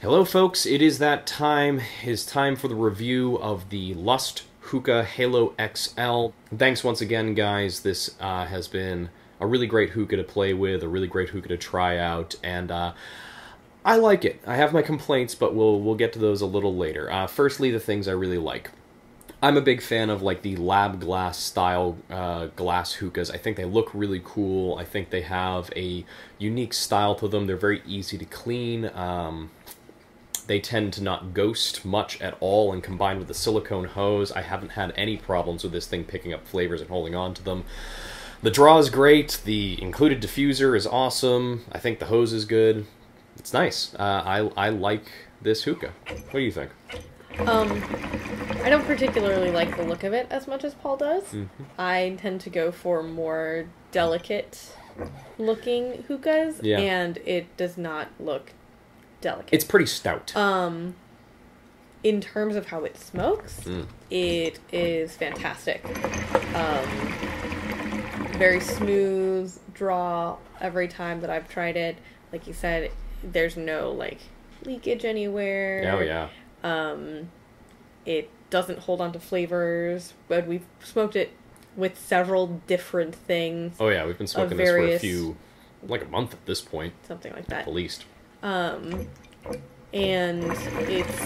Hello folks, it is that time. It is time for the review of the Lust Hookah Halo XL. Thanks once again, guys. This has been a really great hookah to play with, a really great hookah to try out, and I like it. I have my complaints, but we'll get to those a little later. Firstly, the things I really like. I'm a big fan of like the lab glass style glass hookahs. I think they look really cool. I think they have a unique style to them. They're very easy to clean. They tend to not ghost much at all, and combined with the silicone hose, I haven't had any problems with this thing picking up flavors and holding on to them. The draw is great, the included diffuser is awesome, I think the hose is good. It's nice. I like this hookah. What do you think? I don't particularly like the look of it as much as Paul does. Mm-hmm. I tend to go for more delicate looking hookahs, yeah. And it does not look delicate. It's pretty stout. In terms of how it smokes, it is fantastic. Very smooth draw every time that I've tried it. Like you said, there's no like leakage anywhere. Oh yeah. It doesn't hold on to flavors, but we've smoked it with several different things. Oh yeah, we've been smoking this for a few, like a month at this point. Something like that. At least. And it's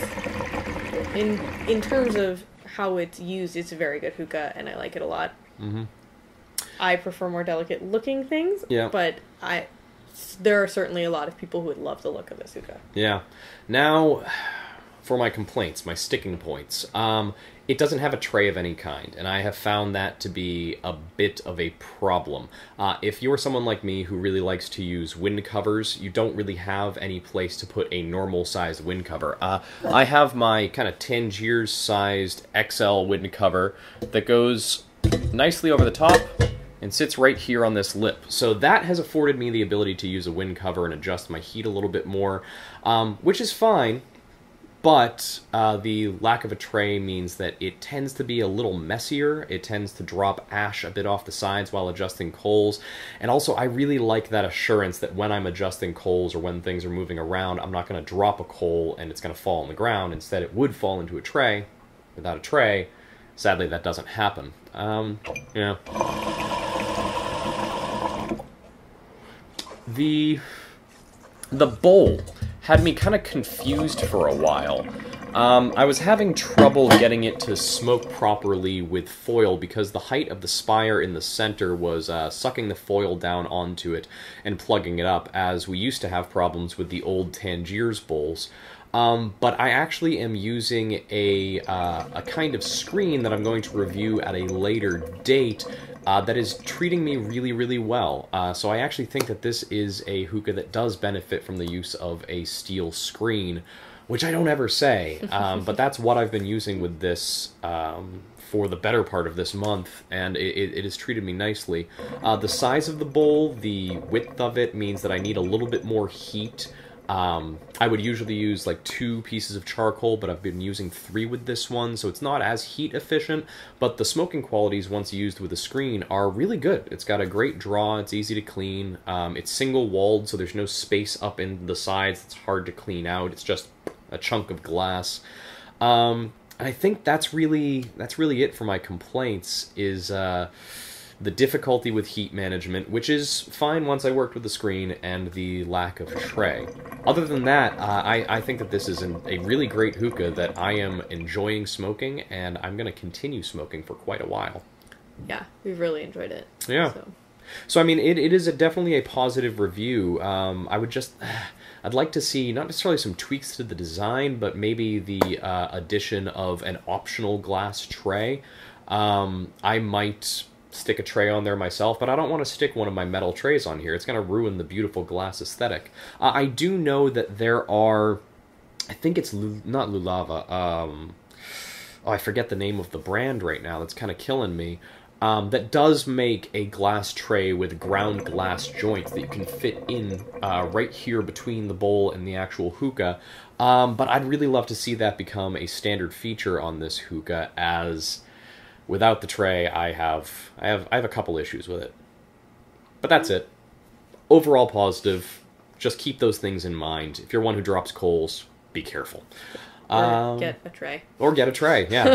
in terms of how it's used, it's a very good hookah, and I like it a lot. Mm-hmm. I prefer more delicate looking things, yeah. But there are certainly a lot of people who would love the look of this hookah. Yeah. Now, for my complaints, my sticking points. It doesn't have a tray of any kind, and I have found that to be a bit of a problem. If you're someone like me who really likes to use wind covers, you don't really have any place to put a normal-sized wind cover. I have my kind of Tangiers-sized XL wind cover that goes nicely over the top and sits right here on this lip. So that has afforded me the ability to use a wind cover and adjust my heat a little bit more, which is fine. But the lack of a tray means that it tends to be a little messier. It tends to drop ash a bit off the sides while adjusting coals. And also, I really like that assurance that when I'm adjusting coals or when things are moving around, I'm not going to drop a coal and it's going to fall on the ground. Instead, it would fall into a tray. Without a tray, sadly, that doesn't happen. Yeah. The bowl had me kind of confused for a while. I was having trouble getting it to smoke properly with foil because the height of the spire in the center was sucking the foil down onto it and plugging it up, as we used to have problems with the old Tangiers bowls. But I actually am using a kind of screen that I'm going to review at a later date that is treating me really, really well. So I actually think that this is a hookah that does benefit from the use of a steel screen, which I don't ever say, but that's what I've been using with this for the better part of this month, and it has treated me nicely. The size of the bowl, the width of it, means that I need a little bit more heat. I would usually use like 2 pieces of charcoal, but I've been using 3 with this one, so it's not as heat efficient, but the smoking qualities once used with a screen are really good. It's got a great draw, it's easy to clean, it's single-walled, so there's no space up in the sides, it's hard to clean out, it's just a chunk of glass. I think that's really it for my complaints, is the difficulty with heat management, which is fine once I worked with the screen, and the lack of tray. Other than that, I think that this is a really great hookah that I am enjoying smoking, and I'm going to continue smoking for quite a while. Yeah, we've really enjoyed it. Yeah. So I mean, it is definitely a positive review. I'd like to see, not necessarily some tweaks to the design, but maybe the addition of an optional glass tray. I might stick a tray on there myself, but I don't want to stick one of my metal trays on here. It's going to ruin the beautiful glass aesthetic. I do know that there are, I think it's not Lulava, oh, I forget the name of the brand right now. That's kind of killing me. That does make a glass tray with ground glass joints that you can fit in right here between the bowl and the actual hookah. But I'd really love to see that become a standard feature on this hookah, as without the tray, I have a couple issues with it. But that's it. Overall positive. Just keep those things in mind. If you're one who drops coals, be careful. Or get a tray. Or get a tray, yeah.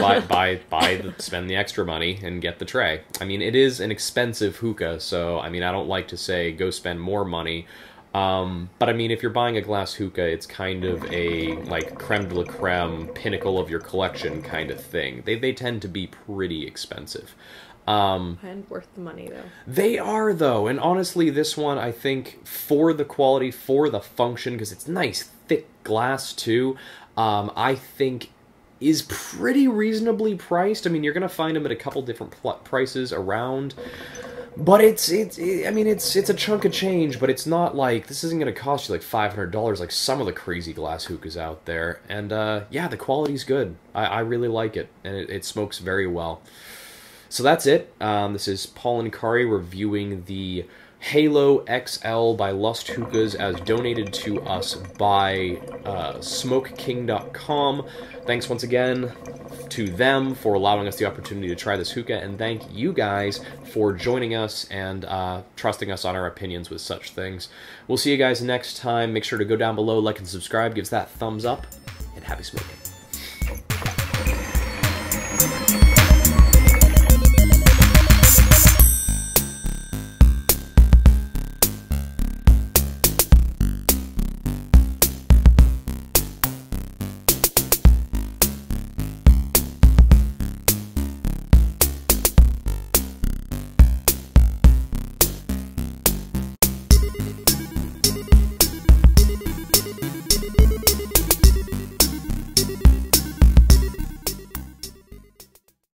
Spend the extra money and get the tray. I mean, it is an expensive hookah, so, I mean, I don't like to say go spend more money. But, I mean, if you're buying a glass hookah, it's kind of a, like, creme de la creme, pinnacle of your collection kind of thing. They tend to be pretty expensive. And worth the money, though. They are, though, and honestly, this one, I think, for the quality, for the function, because it's nice, thick glass, too, I think is pretty reasonably priced. I mean, you're going to find them at a couple different prices around, but it's a chunk of change, but it's not like, this isn't going to cost you like $500 like some of the crazy glass hookahs out there, and yeah, the quality's good. I really like it, and it smokes very well. So that's it. This is Paul and Kari reviewing the Halo XL by Lust Hookahs, as donated to us by SmokeKing.com. Thanks once again to them for allowing us the opportunity to try this hookah, and thank you guys for joining us and trusting us on our opinions with such things. We'll see you guys next time. Make sure to go down below, like and subscribe, give us that thumbs up, and happy smoking.